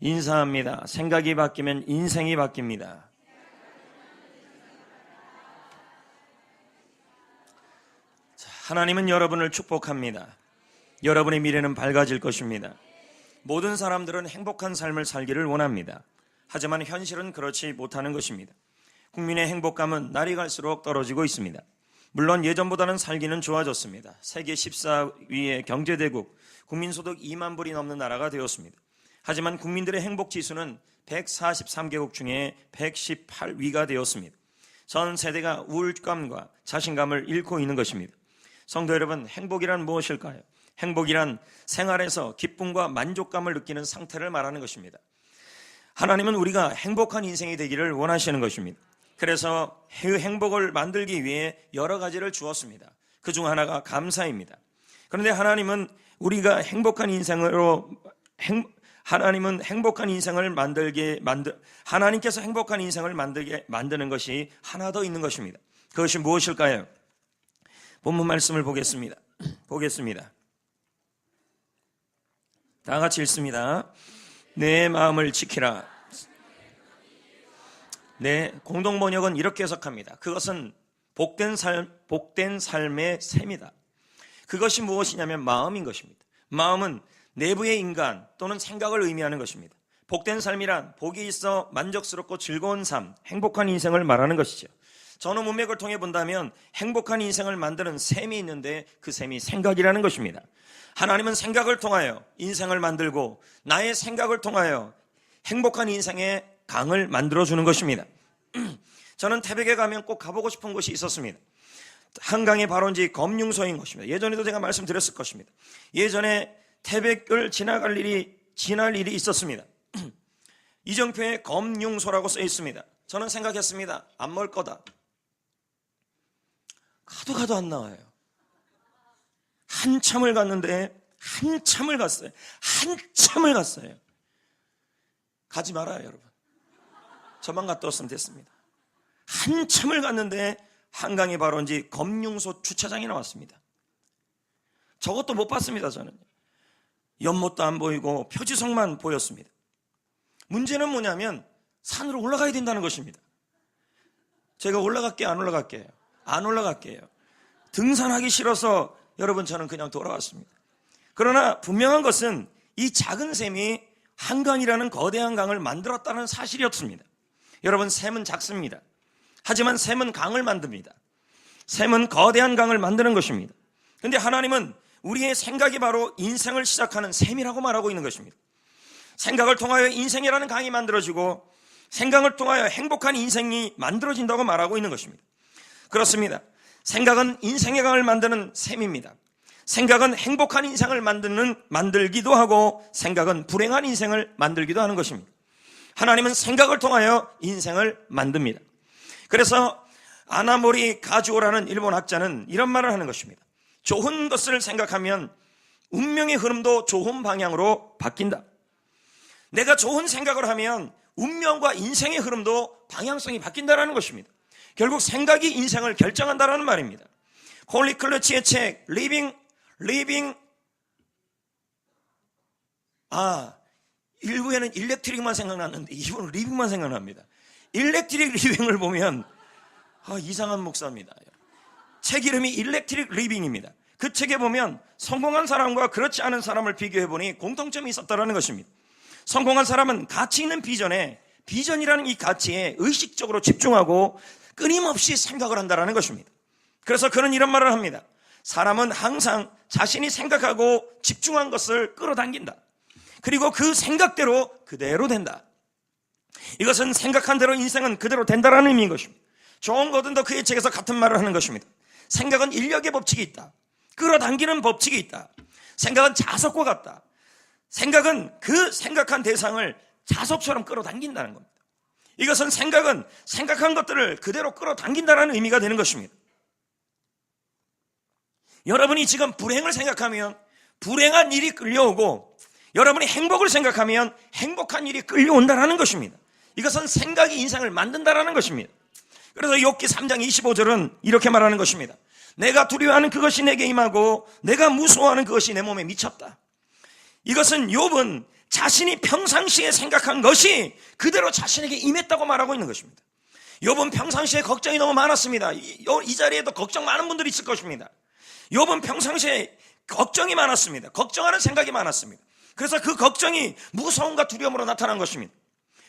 인사합니다. 생각이 바뀌면 인생이 바뀝니다. 하나님은 여러분을 축복합니다. 여러분의 미래는 밝아질 것입니다. 모든 사람들은 행복한 삶을 살기를 원합니다. 하지만 현실은 그렇지 못하는 것입니다. 국민의 행복감은 날이 갈수록 떨어지고 있습니다. 물론 예전보다는 살기는 좋아졌습니다. 세계 14위의 경제대국, 국민소득 2만 불이 넘는 나라가 되었습니다. 하지만 국민들의 행복지수는 143개국 중에 118위가 되었습니다. 전 세대가 우울감과 자신감을 잃고 있는 것입니다. 성도 여러분, 행복이란 무엇일까요? 행복이란 생활에서 기쁨과 만족감을 느끼는 상태를 말하는 것입니다. 하나님은 우리가 행복한 인생이 되기를 원하시는 것입니다. 그래서 행복을 만들기 위해 여러 가지를 주었습니다. 그중 하나가 감사입니다. 그런데 하나님은 우리가 행복한 인생으로 하나님께서 행복한 인생을 만들게 만드는 것이 하나 더 있는 것입니다. 그것이 무엇일까요? 본문 말씀을 보겠습니다. 다 같이 읽습니다. 내 마음을 지키라. 네, 공동 번역은 이렇게 해석합니다. 그것은 복된 삶의 셈이다. 그것이 무엇이냐면 마음인 것입니다. 마음은 내부의 인간 또는 생각을 의미하는 것입니다. 복된 삶이란 복이 있어 만족스럽고 즐거운 삶, 행복한 인생을 말하는 것이죠. 전후 문맥을 통해 본다면 행복한 인생을 만드는 셈이 있는데 그 셈이 생각이라는 것입니다. 하나님은 생각을 통하여 인생을 만들고 나의 생각을 통하여 행복한 인생의 강을 만들어주는 것입니다. 저는 태백에 가면 꼭 가보고 싶은 곳이 있었습니다. 한강의 발원지 검융소인 것입니다. 예전에도 제가 말씀드렸을 것입니다. 예전에 태백을 지날 일이 있었습니다. 이정표에 검융소라고 써 있습니다. 저는 생각했습니다. 안 멀 거다. 가도 안 나와요. 한참을 갔어요. 가지 말아요, 여러분. 저만 갔다 왔으면 됐습니다. 한참을 갔는데 한강의 발원지 검융소 주차장이 나왔습니다. 저것도 못 봤습니다. 저는 연못도 안 보이고 표지석만 보였습니다. 문제는 뭐냐면 산으로 올라가야 된다는 것입니다. 제가 올라갈게요, 안 올라갈게요? 안 올라갈게요. 등산하기 싫어서 여러분 저는 그냥 돌아왔습니다. 그러나 분명한 것은 이 작은 샘이 한강이라는 거대한 강을 만들었다는 사실이었습니다. 여러분, 샘은 작습니다. 하지만 샘은 강을 만듭니다. 샘은 거대한 강을 만드는 것입니다. 그런데 하나님은 우리의 생각이 바로 인생을 시작하는 샘이라고 말하고 있는 것입니다. 생각을 통하여 인생이라는 강이 만들어지고 생각을 통하여 행복한 인생이 만들어진다고 말하고 있는 것입니다. 그렇습니다. 생각은 인생의 강을 만드는 샘입니다. 생각은 행복한 인생을 만들기도 하고 생각은 불행한 인생을 만들기도 하는 것입니다. 하나님은 생각을 통하여 인생을 만듭니다. 그래서 아나모리 가주오라는 일본 학자는 이런 말을 하는 것입니다. 좋은 것을 생각하면 운명의 흐름도 좋은 방향으로 바뀐다. 내가 좋은 생각을 하면 운명과 인생의 흐름도 방향성이 바뀐다는 것입니다. 결국 생각이 인생을 결정한다는 말입니다. 홀리 클러치의 책 일부에는 일렉트릭만 생각났는데 2부는 리빙만 생각납니다. 일렉트릭 리빙을 보면 이상한 목사입니다. 책 이름이 일렉트릭 리빙입니다. 그 책에 보면 성공한 사람과 그렇지 않은 사람을 비교해보니 공통점이 있었다는 것입니다. 성공한 사람은 가치 있는 비전이라는 이 가치에 의식적으로 집중하고 끊임없이 생각을 한다는 것입니다. 그래서 그는 이런 말을 합니다. 사람은 항상 자신이 생각하고 집중한 것을 끌어당긴다. 그리고 그 생각대로 그대로 된다. 이것은 생각한 대로 인생은 그대로 된다는 의미인 것입니다. 존 거든도 그의 책에서 같은 말을 하는 것입니다. 생각은 인력의 법칙이 있다. 끌어당기는 법칙이 있다. 생각은 자석과 같다. 생각은 그 생각한 대상을 자석처럼 끌어당긴다는 겁니다. 이것은 생각은 생각한 것들을 그대로 끌어당긴다는 의미가 되는 것입니다. 여러분이 지금 불행을 생각하면 불행한 일이 끌려오고 여러분이 행복을 생각하면 행복한 일이 끌려온다는 것입니다. 이것은 생각이 인생을 만든다는 것입니다. 그래서 욥기 3장 25절은 이렇게 말하는 것입니다. 내가 두려워하는 그것이 내게 임하고 내가 무서워하는 그것이 내 몸에 미쳤다. 이것은 욥은 자신이 평상시에 생각한 것이 그대로 자신에게 임했다고 말하고 있는 것입니다. 욥은 평상시에 걱정이 너무 많았습니다. 이 자리에도 걱정 많은 분들이 있을 것입니다. 욥은 평상시에 걱정이 많았습니다. 걱정하는 생각이 많았습니다. 그래서 그 걱정이 무서움과 두려움으로 나타난 것입니다.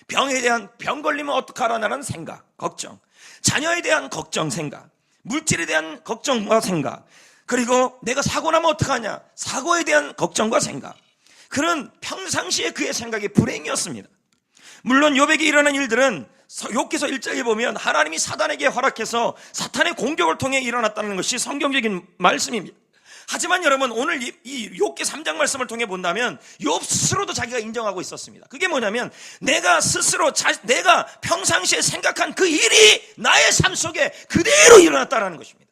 병에 대한 병 걸리면 어떡하라는 생각, 걱정, 자녀에 대한 걱정, 생각, 물질에 대한 걱정과 생각, 그리고 내가 사고 나면 어떡하냐, 사고에 대한 걱정과 생각, 그런 평상시에 그의 생각이 불행이었습니다. 물론 욥에게 일어난 일들은 욥기서 1장에 보면 하나님이 사단에게 허락해서 사탄의 공격을 통해 일어났다는 것이 성경적인 말씀입니다. 하지만 여러분, 오늘 이 욥기 3장 말씀을 통해 본다면 욥 스스로도 자기가 인정하고 있었습니다. 그게 뭐냐면 내가 스스로 내가 평상시에 생각한 그 일이 나의 삶 속에 그대로 일어났다는 것입니다.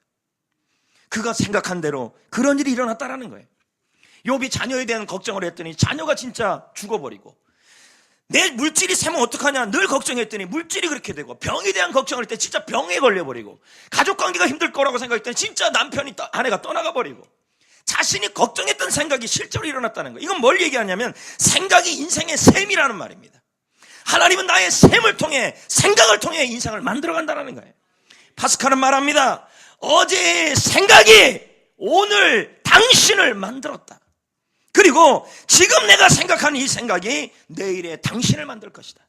그가 생각한 대로 그런 일이 일어났다는 거예요. 욥이 자녀에 대한 걱정을 했더니 자녀가 진짜 죽어버리고, 내 물질이 새면 어떡하냐 늘 걱정했더니 물질이 그렇게 되고, 병에 대한 걱정을 할 때 진짜 병에 걸려버리고, 가족관계가 힘들 거라고 생각했더니 진짜 아내가 떠나가 버리고, 자신이 걱정했던 생각이 실제로 일어났다는 거예요. 이건 뭘 얘기하냐면 생각이 인생의 셈이라는 말입니다. 하나님은 나의 셈을 통해, 생각을 통해 인생을 만들어간다는 거예요. 파스칼은 말합니다. 어제의 생각이 오늘 당신을 만들었다. 그리고 지금 내가 생각하는 이 생각이 내일의 당신을 만들 것이다.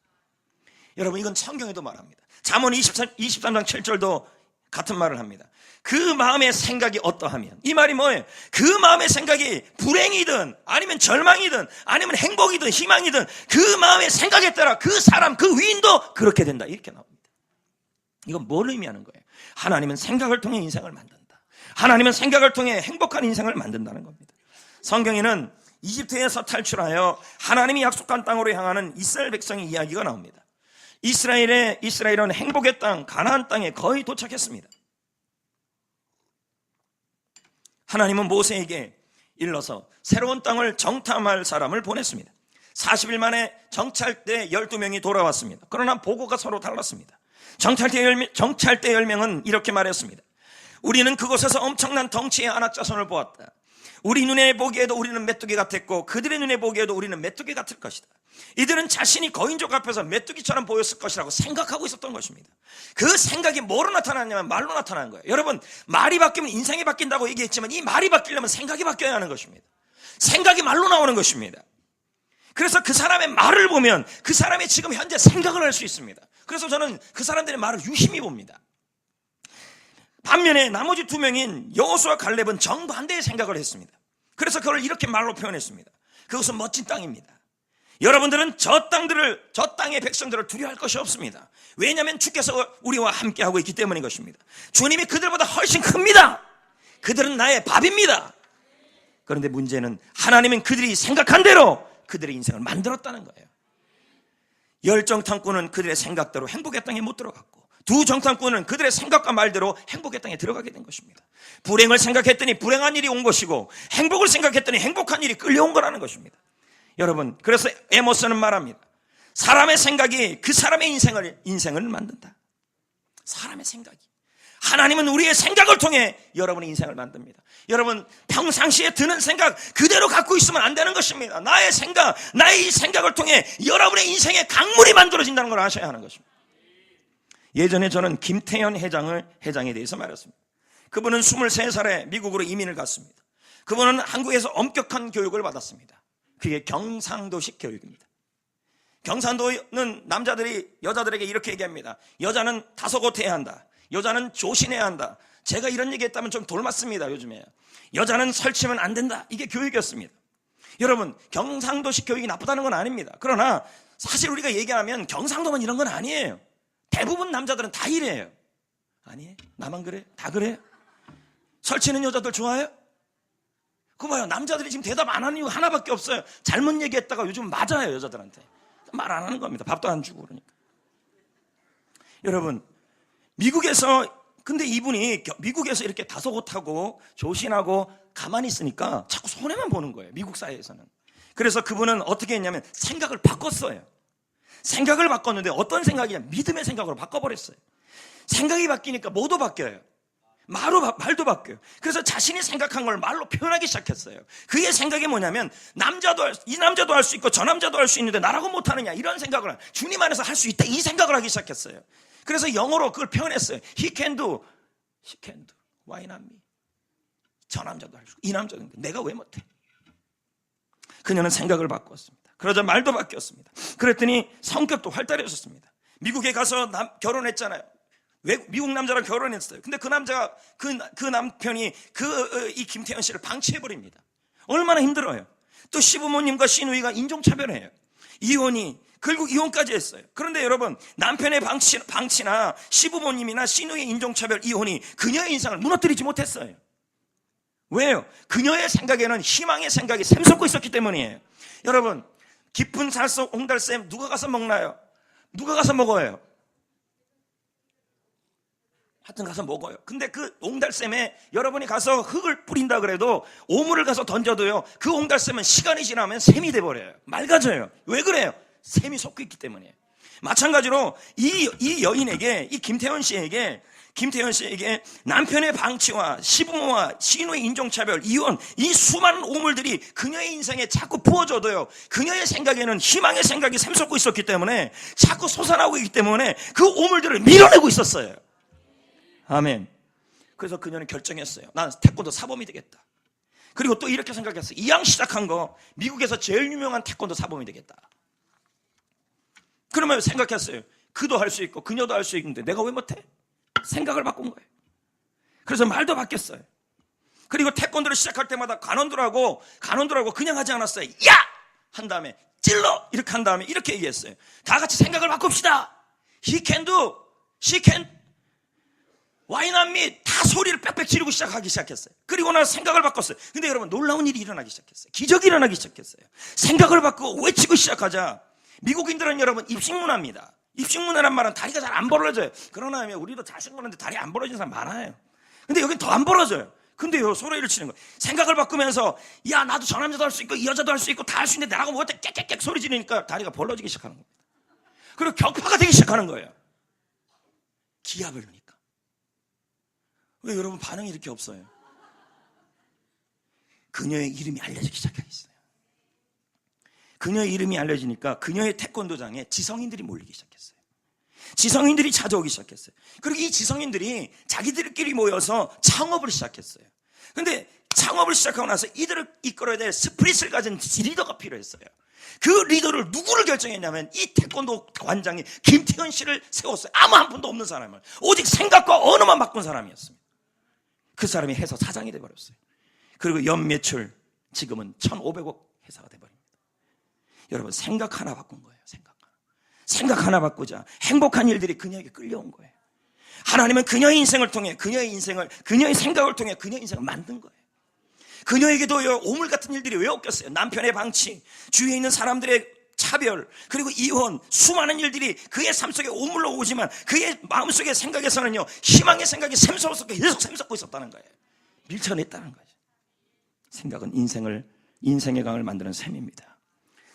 여러분, 이건 성경에도 말합니다. 잠언 23장 7절도 같은 말을 합니다. 그 마음의 생각이 어떠하면, 이 말이 뭐예요? 그 마음의 생각이 불행이든 아니면 절망이든 아니면 행복이든 희망이든 그 마음의 생각에 따라 그 사람, 그 위인도 그렇게 된다, 이렇게 나옵니다. 이건 뭘 의미하는 거예요? 하나님은 생각을 통해 인생을 만든다. 하나님은 생각을 통해 행복한 인생을 만든다는 겁니다. 성경에는 이집트에서 탈출하여 하나님이 약속한 땅으로 향하는 이스라엘 백성의 이야기가 나옵니다. 이스라엘은 행복의 땅, 가나안 땅에 거의 도착했습니다. 하나님은 모세에게 일러서 새로운 땅을 정탐할 사람을 보냈습니다. 40일 만에 정찰대 12명이 돌아왔습니다. 그러나 보고가 서로 달랐습니다. 정찰대 10명은 이렇게 말했습니다. 우리는 그곳에서 엄청난 덩치의 아낙자손을 보았다. 우리 눈에 보기에도 우리는 메뚜기 같았고 그들의 눈에 보기에도 우리는 메뚜기 같을 것이다. 이들은 자신이 거인족 앞에서 메뚜기처럼 보였을 것이라고 생각하고 있었던 것입니다. 그 생각이 뭐로 나타났냐면 말로 나타난 거예요. 여러분, 말이 바뀌면 인생이 바뀐다고 얘기했지만 이 말이 바뀌려면 생각이 바뀌어야 하는 것입니다. 생각이 말로 나오는 것입니다. 그래서 그 사람의 말을 보면 그 사람의 지금 현재 생각을 알 수 있습니다. 그래서 저는 그 사람들의 말을 유심히 봅니다. 반면에 나머지 2명인 여호수아 갈렙은 정반대의 생각을 했습니다. 그래서 그걸 이렇게 말로 표현했습니다. 그것은 멋진 땅입니다. 여러분들은 저 땅의 백성들을 두려워할 것이 없습니다. 왜냐하면 주께서 우리와 함께하고 있기 때문인 것입니다. 주님이 그들보다 훨씬 큽니다. 그들은 나의 밥입니다. 그런데 문제는 하나님은 그들이 생각한 대로 그들의 인생을 만들었다는 거예요. 10정탐꾼은 그들의 생각대로 행복의 땅에 못 들어갔고, 2정탐꾼은 그들의 생각과 말대로 행복의 땅에 들어가게 된 것입니다. 불행을 생각했더니 불행한 일이 온 것이고, 행복을 생각했더니 행복한 일이 끌려온 거라는 것입니다. 여러분, 그래서 에모스는 말합니다. 사람의 생각이 그 사람의 인생을 만든다. 사람의 생각이. 하나님은 우리의 생각을 통해 여러분의 인생을 만듭니다. 여러분, 평상시에 드는 생각 그대로 갖고 있으면 안 되는 것입니다. 나의 생각, 나의 이 생각을 통해 여러분의 인생의 강물이 만들어진다는 걸 아셔야 하는 것입니다. 예전에 저는 김태현 회장에 대해서 말했습니다. 그분은 23살에 미국으로 이민을 갔습니다. 그분은 한국에서 엄격한 교육을 받았습니다. 그게 경상도식 교육입니다. 경상도는 남자들이 여자들에게 이렇게 얘기합니다. 여자는 다소곳해야 한다. 여자는 조신해야 한다. 제가 이런 얘기했다면 좀 돌맞습니다. 요즘에 여자는 설치면 안 된다. 이게 교육이었습니다. 여러분, 경상도식 교육이 나쁘다는 건 아닙니다. 그러나 사실 우리가 얘기하면 경상도만 이런 건 아니에요. 대부분 남자들은 다 이래요. 아니에요? 나만 그래? 다 그래요? 설치는 여자들 좋아해요? 그거 봐요. 남자들이 지금 대답 안 하는 이유가 하나밖에 없어요. 잘못 얘기했다가 요즘 맞아요. 여자들한테 말 안 하는 겁니다. 밥도 안 주고 그러니까. 여러분, 근데 이분이 미국에서 이렇게 다소곳하고 조신하고 가만히 있으니까 자꾸 손해만 보는 거예요. 미국 사회에서는. 그래서 그분은 어떻게 했냐면 생각을 바꿨어요. 생각을 바꿨는데 어떤 생각이냐, 믿음의 생각으로 바꿔버렸어요. 생각이 바뀌니까 뭐도 바뀌어요. 말도 바뀌어요. 그래서 자신이 생각한 걸 말로 표현하기 시작했어요. 그의 생각이 뭐냐면 이 남자도 할 수 있고 저 남자도 할 수 있는데 나라고 못하느냐, 이런 생각을 주님 안에서 할 수 있다, 이 생각을 하기 시작했어요. 그래서 영어로 그걸 표현했어요. He can do, she can do, why not me? 저 남자도 할 수 있고 이 남자도 있는데 내가 왜 못해? 그녀는 생각을 바꾸었습니다. 그러자 말도 바뀌었습니다. 그랬더니 성격도 활달해졌습니다. 미국에 가서 결혼했잖아요. 미국 남자랑 결혼했어요. 근데 그 남자가 그 남편이 이 김태현 씨를 방치해버립니다. 얼마나 힘들어요. 또 시부모님과 시누이가 인종차별해요. 결국 이혼까지 했어요. 그런데 여러분, 남편의 방치나 시부모님이나 시누이의 인종차별, 이혼이 그녀의 인생을 무너뜨리지 못했어요. 왜요? 그녀의 생각에는 희망의 생각이 샘솟고 있었기 때문이에요. 여러분, 깊은 산속 옹달샘 누가 가서 먹나요? 누가 가서 먹어요? 하여튼 가서 먹어요. 근데 그 옹달샘에 여러분이 가서 흙을 뿌린다 그래도, 오물을 가서 던져도요, 그 옹달샘은 시간이 지나면 샘이 돼버려요. 맑아져요. 왜 그래요? 샘이 솟고 있기 때문이에요. 마찬가지로 이 여인에게, 이 김태현 씨에게 남편의 방치와 시부모와 시누의 인종차별, 이혼, 이 수많은 오물들이 그녀의 인생에 자꾸 부어져도요, 그녀의 생각에는 희망의 생각이 샘솟고 있었기 때문에, 자꾸 솟아나고 있기 때문에 그 오물들을 밀어내고 있었어요. 아멘. 그래서 그녀는 결정했어요. 난 태권도 사범이 되겠다. 그리고 또 이렇게 생각했어요. 이왕 시작한 거 미국에서 제일 유명한 태권도 사범이 되겠다. 그러면 생각했어요. 그도 할 수 있고 그녀도 할 수 있는데 내가 왜 못해? 생각을 바꾼 거예요. 그래서 말도 바뀌었어요. 그리고 태권도를 시작할 때마다 간원들하고 그냥 하지 않았어요. 야! 한 다음에 찔러! 이렇게 한 다음에 이렇게 얘기했어요. 다 같이 생각을 바꿉시다. He can do, she can, why not me? 다 소리를 빽빽 지르고 하기 시작했어요. 그리고 나서 생각을 바꿨어요. 근데 여러분, 놀라운 일이 일어나기 시작했어요. 기적이 일어나기 시작했어요. 생각을 바꾸고 외치고 시작하자 미국인들은 여러분 입식문화입니다. 입식문화란 말은 다리가 잘 안 벌어져요. 그러나 우리도 자식 보는데 다리 안 벌어지는 사람 많아요. 근데 여긴 더 안 벌어져요. 근데요, 소리를 치는 거예요. 생각을 바꾸면서, 야, 나도 저 남자도 할 수 있고 이 여자도 할 수 있고 다 할 수 있는데 나라고 못해, 깨깨깨 소리 지르니까 다리가 벌어지기 시작하는 겁니다. 그리고 격파가 되기 시작하는 거예요. 기합을 넣으니까. 왜 여러분 반응이 이렇게 없어요? 그녀의 이름이 알려지기 시작했어요. 그녀의 이름이 알려지니까 그녀의 태권도장에 지성인들이 몰리기 시작했어요. 지성인들이 찾아오기 시작했어요. 그리고 이 지성인들이 자기들끼리 모여서 창업을 시작했어요. 근데 창업을 시작하고 나서 이들을 이끌어야 될 스피릿을 가진 리더가 필요했어요. 그 리더를 누구를 결정했냐면 이 태권도 관장이 김태현 씨를 세웠어요. 아무 한 푼도 없는 사람을, 오직 생각과 언어만 바꾼 사람이었습니다. 그 사람이 회사 사장이 돼버렸어요. 그리고 연매출 지금은 1,500억 회사가 돼버립니다. 여러분, 생각 하나 바꾼 거예요. 생각 하나 바꾸자 행복한 일들이 그녀에게 끌려온 거예요. 하나님은 그녀의 인생을 통해, 그녀의 생각을 통해 그녀의 인생을 만든 거예요. 그녀에게도 오물 같은 일들이 왜 엮였어요? 남편의 방치, 주위에 있는 사람들의 차별, 그리고 이혼, 수많은 일들이 그의 삶 속에 오물로 오지만 그의 마음속의 생각에서는요, 희망의 생각이 계속 샘솟고 있었다는 거예요. 밀쳐냈다는 거죠. 생각은 인생의 강을 만드는 셈입니다.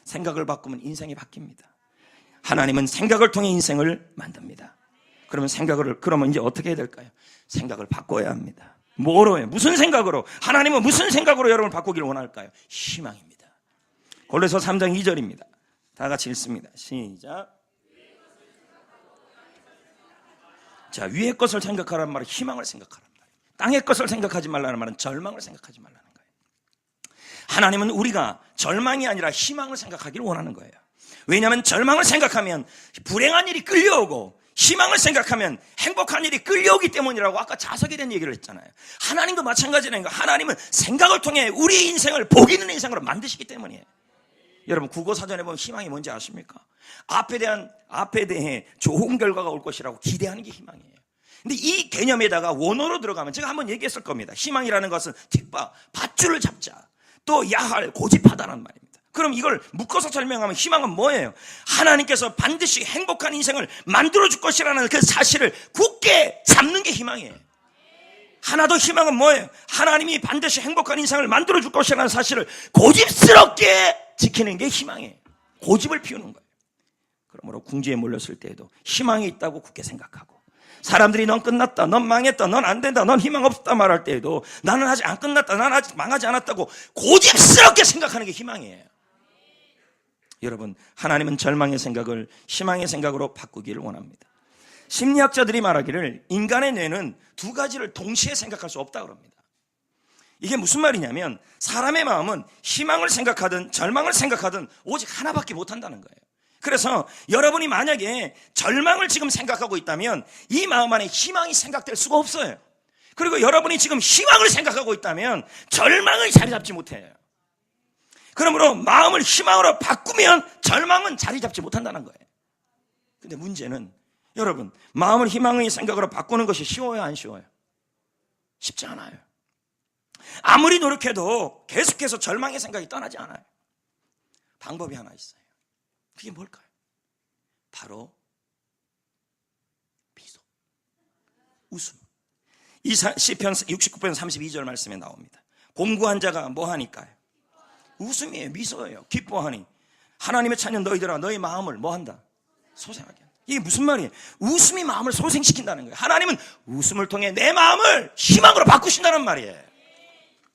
생각을 바꾸면 인생이 바뀝니다. 하나님은 생각을 통해 인생을 만듭니다. 그러면 이제 어떻게 해야 될까요? 생각을 바꿔야 합니다. 뭐로요? 무슨 생각으로? 하나님은 무슨 생각으로 여러분을 바꾸기를 원할까요? 희망입니다. 골로새 3장 2절입니다. 다 같이 읽습니다. 시작. 자, 위의 것을 생각하라는 말은 희망을 생각하라는 말이에요. 땅의 것을 생각하지 말라는 말은 절망을 생각하지 말라는 거예요. 하나님은 우리가 절망이 아니라 희망을 생각하기를 원하는 거예요. 왜냐하면 절망을 생각하면 불행한 일이 끌려오고, 희망을 생각하면 행복한 일이 끌려오기 때문이라고 아까 자석에 대한 얘기를 했잖아요. 하나님도 마찬가지라는 거예요. 하나님은 생각을 통해 우리의 인생을 복 있는 인생으로 만드시기 때문이에요. 여러분, 국어사전에 보면 희망이 뭔지 아십니까? 앞에 대해 좋은 결과가 올 것이라고 기대하는 게 희망이에요. 근데 이 개념에다가 원어로 들어가면, 제가 한번 얘기했을 겁니다. 희망이라는 것은 틱바, 밧줄을 잡자, 또 야할, 고집하다는 말입니다. 그럼 이걸 묶어서 설명하면 희망은 뭐예요? 하나님께서 반드시 행복한 인생을 만들어줄 것이라는 그 사실을 굳게 잡는 게 희망이에요. 하나 더 희망은 뭐예요? 하나님이 반드시 행복한 인생을 만들어줄 것이라는 사실을 고집스럽게 지키는 게 희망이에요. 고집을 피우는 거예요. 그러므로 궁지에 몰렸을 때에도 희망이 있다고 굳게 생각하고, 사람들이 넌 끝났다, 넌 망했다, 넌 안 된다, 넌 희망 없다 말할 때에도 나는 아직 안 끝났다, 나는 아직 망하지 않았다고 고집스럽게 생각하는 게 희망이에요. 여러분, 하나님은 절망의 생각을 희망의 생각으로 바꾸기를 원합니다. 심리학자들이 말하기를 인간의 뇌는 두 가지를 동시에 생각할 수 없다고 합니다. 이게 무슨 말이냐면 사람의 마음은 희망을 생각하든 절망을 생각하든 오직 하나밖에 못한다는 거예요. 그래서 여러분이 만약에 절망을 지금 생각하고 있다면 이 마음 안에 희망이 생각될 수가 없어요. 그리고 여러분이 지금 희망을 생각하고 있다면 절망을 자리 잡지 못해요. 그러므로 마음을 희망으로 바꾸면 절망은 자리 잡지 못한다는 거예요. 근데 문제는 여러분, 마음을 희망의 생각으로 바꾸는 것이 쉬워요, 안 쉬워요? 쉽지 않아요. 아무리 노력해도 계속해서 절망의 생각이 떠나지 않아요. 방법이 하나 있어요. 그게 뭘까요? 바로 미소, 웃음. 이 시편 69편 32절 말씀에 나옵니다. 공부한 자가 뭐 하니까요? 웃음이에요. 미소예요. 기뻐하니 하나님의 자녀 너희들아 너희 마음을 뭐 한다? 소생하게 한다. 이게 무슨 말이에요? 웃음이 마음을 소생시킨다는 거예요. 하나님은 웃음을 통해 내 마음을 희망으로 바꾸신다는 말이에요.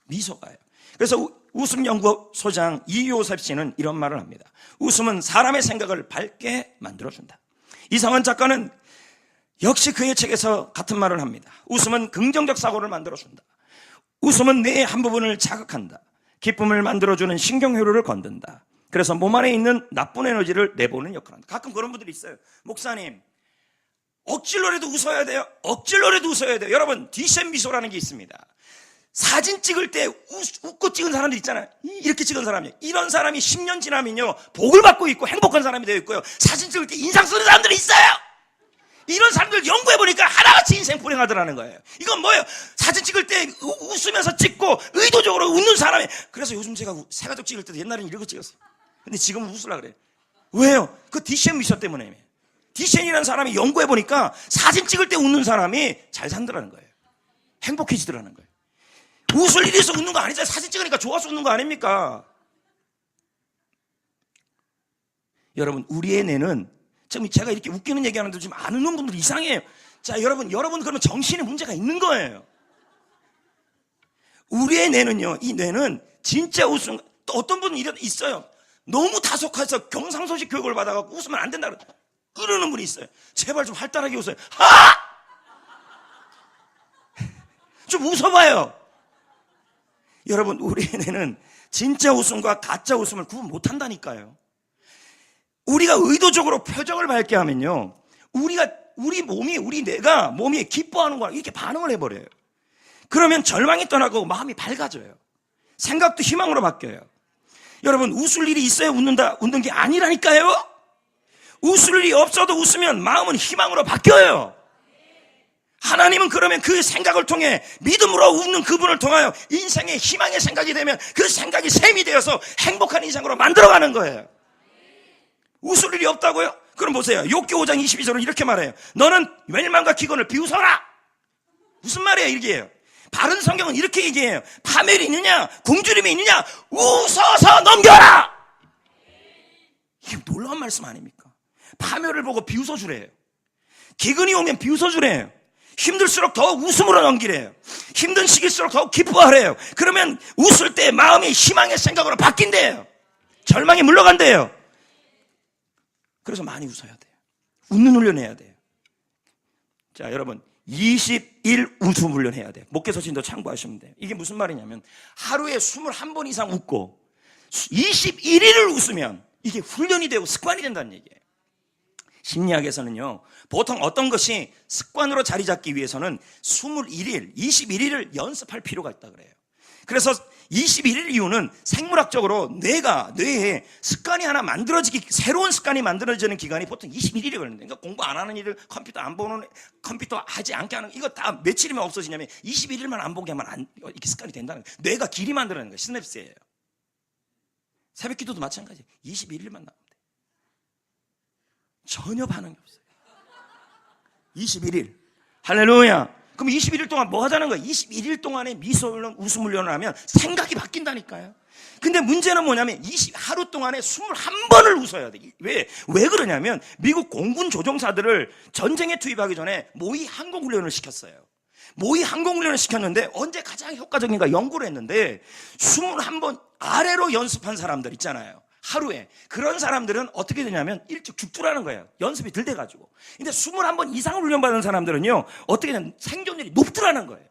미소가요. 그래서 웃음연구소장 이요셉 씨는 이런 말을 합니다. 웃음은 사람의 생각을 밝게 만들어준다. 이상한 작가는 역시 그의 책에서 같은 말을 합니다. 웃음은 긍정적 사고를 만들어준다. 웃음은 뇌의 한 부분을 자극한다. 기쁨을 만들어주는 신경회로를 건든다. 그래서 몸 안에 있는 나쁜 에너지를 내보는 역할을 한다. 가끔 그런 분들이 있어요. 목사님, 억지로라도 웃어야 돼요. 억지로라도 웃어야 돼요. 여러분, 디셈 미소라는 게 있습니다. 사진 찍을 때 웃고 찍은 사람들 있잖아요. 이렇게 찍은 사람이에요. 이런 사람이 10년 지나면요 복을 받고 있고 행복한 사람이 되어 있고요, 사진 찍을 때 인상 쓰는 사람들이 있어요. 이런 사람들 연구해보니까 하나같이 인생 불행하더라는 거예요. 이건 뭐예요? 사진 찍을 때 웃으면서 찍고 의도적으로 웃는 사람이. 그래서 요즘 제가 새가족 찍을 때도 옛날에는 이러고 찍었어요. 근데 지금은 웃으려고 그래요. 왜요? 그 디셈 미소 때문에. 디셈이라는 사람이 연구해보니까 사진 찍을 때 웃는 사람이 잘 산다는 거예요. 행복해지더라는 거예요. 웃을 일이 있어 웃는 거 아니잖아요. 사진 찍으니까 좋아서 웃는 거 아닙니까? 여러분, 우리의 뇌는 지금 제가 이렇게 웃기는 얘기하는데 좀 안 웃는 분들 이상해요. 자, 여러분 그러면 정신에 문제가 있는 거예요. 우리의 뇌는요, 이 뇌는 진짜 웃음. 또 어떤 분은 있어요. 너무 다속해서 경상소식 교육을 받아갖고 웃으면 안 된다 그러는 분이 있어요. 제발 좀 활달하게 웃어요. 좀 웃어봐요. 여러분, 우리의 뇌는 진짜 웃음과 가짜 웃음을 구분 못한다니까요. 우리가 의도적으로 표정을 밝게 하면요, 우리 뇌가 몸이 기뻐하는 거랑 이렇게 반응을 해버려요. 그러면 절망이 떠나고 마음이 밝아져요. 생각도 희망으로 바뀌어요. 여러분, 웃을 일이 있어야 웃는 게 아니라니까요. 웃을 일이 없어도 웃으면 마음은 희망으로 바뀌어요. 하나님은 그러면 그 생각을 통해 믿음으로 웃는 그분을 통하여 인생의 희망의 생각이 되면 그 생각이 셈이 되어서 행복한 인생으로 만들어가는 거예요. 웃을 일이 없다고요? 그럼 보세요. 욥기 5장 22절은 이렇게 말해요. 너는 멸망과 기근을 비웃어라. 무슨 말이에요? 이게요. 바른 성경은 이렇게 얘기해요. 파멸이 있느냐 굶주림이 있느냐 웃어서 넘겨라. 이게 놀라운 말씀 아닙니까? 파멸을 보고 비웃어 주래요. 기근이 오면 비웃어 주래요. 힘들수록 더 웃음으로 넘기래요. 힘든 시기일수록 더 기뻐하래요. 그러면 웃을 때 마음이 희망의 생각으로 바뀐대요. 절망이 물러간대요. 그래서 많이 웃어야 돼요. 웃는 훈련해야 돼요. 자, 여러분, 20일 웃음 훈련해야 돼요. 목회서신도 참고하시면 돼요. 이게 무슨 말이냐면 하루에 21번 이상 웃고 21일을 웃으면 이게 훈련이 되고 습관이 된다는 얘기예요. 심리학에서는요, 보통 어떤 것이 습관으로 자리 잡기 위해서는 21일을 연습할 필요가 있다 그래요. 그래서 21일 이후는 생물학적으로 뇌에 습관이 하나 새로운 습관이 만들어지는 기간이 보통 21일이 걸린다. 그러니까 공부 안 하는 일을 컴퓨터 안 보는, 컴퓨터 하지 않게 하는, 이거 다 며칠이면 없어지냐면 21일만 안 보게 하면 이렇게 습관이 된다는 거예요. 뇌가 길이 만들어내는 거예요. 시냅스예요. 새벽 기도도 마찬가지예요. 21일만 나오면 돼요. 전혀 반응이 없어요. 21일. 할렐루야. 그럼 21일 동안 뭐 하자는 거예요? 21일 동안에 미소 훈련, 웃음 훈련을 하면 생각이 바뀐다니까요. 근데 문제는 뭐냐면 하루 동안에 21번을 웃어야 돼. 왜 그러냐면 미국 공군 조종사들을 전쟁에 투입하기 전에 모의 항공훈련을 시켰어요. 모의 항공훈련을 시켰는데 언제 가장 효과적인가 연구를 했는데 21번 아래로 연습한 사람들 있잖아요. 하루에. 그런 사람들은 어떻게 되냐면 일찍 죽더라는 거예요. 연습이 덜 돼가지고. 근데 21번 이상 훈련받은 사람들은요, 어떻게 되냐면 생존율이 높더라는 거예요.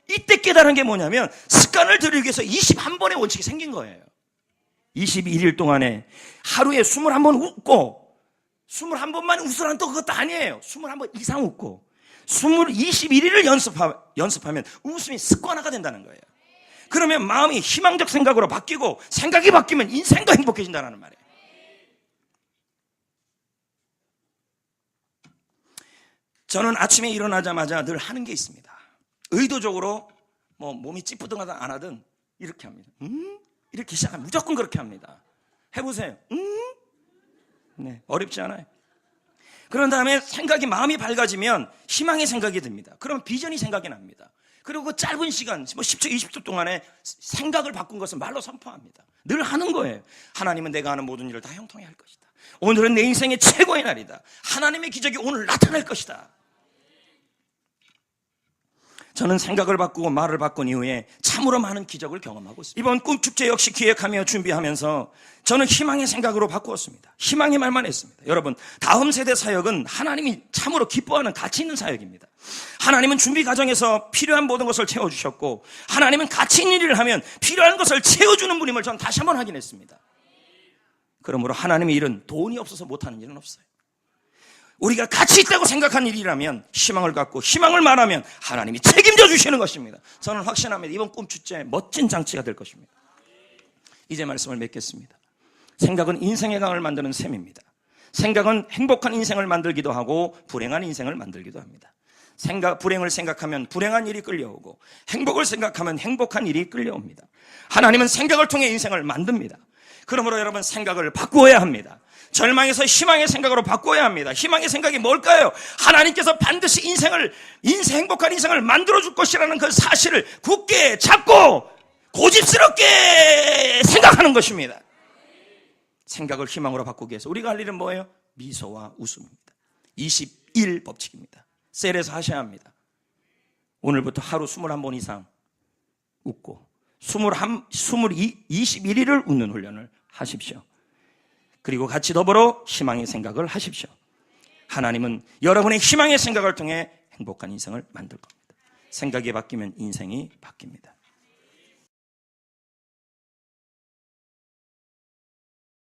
이때 깨달은 게 뭐냐면 습관을 들이기 위해서 21번의 원칙이 생긴 거예요. 21일 동안에 하루에 21번 웃고 21번만 웃으라는 또 그것도 아니에요. 21번 이상 웃고 21일을 연습하면 웃음이 습관화가 된다는 거예요. 그러면 마음이 희망적 생각으로 바뀌고 생각이 바뀌면 인생도 행복해진다는 말이에요. 저는 아침에 일어나자마자 늘 하는 게 있습니다. 의도적으로 몸이 찌뿌둥하든 안 하든 이렇게 합니다. 이렇게 시작하면 무조건 그렇게 합니다. 해보세요. 네, 어렵지 않아요. 그런 다음에 마음이 밝아지면 희망의 생각이 듭니다. 그러면 비전이 생각이 납니다. 그리고 그 짧은 시간 10초 20초 동안에 생각을 바꾼 것을 말로 선포합니다. 늘 하는 거예요. 하나님은 내가 하는 모든 일을 다 형통해 할 것이다. 오늘은 내 인생의 최고의 날이다. 하나님의 기적이 오늘 나타날 것이다. 저는 생각을 바꾸고 말을 바꾼 이후에 참으로 많은 기적을 경험하고 있습니다. 이번 꿈축제 역시 기획하며 준비하면서 저는 희망의 생각으로 바꾸었습니다. 희망의 말만 했습니다. 여러분, 다음 세대 사역은 하나님이 참으로 기뻐하는 가치 있는 사역입니다. 하나님은 준비 과정에서 필요한 모든 것을 채워주셨고 하나님은 가치 있는 일을 하면 필요한 것을 채워주는 분임을 저는 다시 한번 확인했습니다. 그러므로 하나님의 일은 돈이 없어서 못하는 일은 없어요. 우리가 가치 있다고 생각한 일이라면 희망을 갖고 희망을 말하면 하나님이 책임져 주시는 것입니다. 저는 확신합니다. 이번 꿈축제 멋진 장치가 될 것입니다. 이제 말씀을 맺겠습니다. 생각은 인생의 강을 만드는 셈입니다. 생각은 행복한 인생을 만들기도 하고 불행한 인생을 만들기도 합니다. 불행을 생각하면 불행한 일이 끌려오고 행복을 생각하면 행복한 일이 끌려옵니다. 하나님은 생각을 통해 인생을 만듭니다. 그러므로 여러분 생각을 바꾸어야 합니다. 절망에서 희망의 생각으로 바꿔야 합니다. 희망의 생각이 뭘까요? 하나님께서 반드시 행복한 인생을 만들어줄 것이라는 그 사실을 굳게 잡고 고집스럽게 생각하는 것입니다. 생각을 희망으로 바꾸기 위해서 우리가 할 일은 뭐예요? 미소와 웃음입니다. 21 법칙입니다. 셀에서 하셔야 합니다. 오늘부터 하루 21번 이상 웃고 21일을 웃는 훈련을 하십시오. 그리고 같이 더불어 희망의 생각을 하십시오. 하나님은 여러분의 희망의 생각을 통해 행복한 인생을 만들 겁니다. 생각이 바뀌면 인생이 바뀝니다.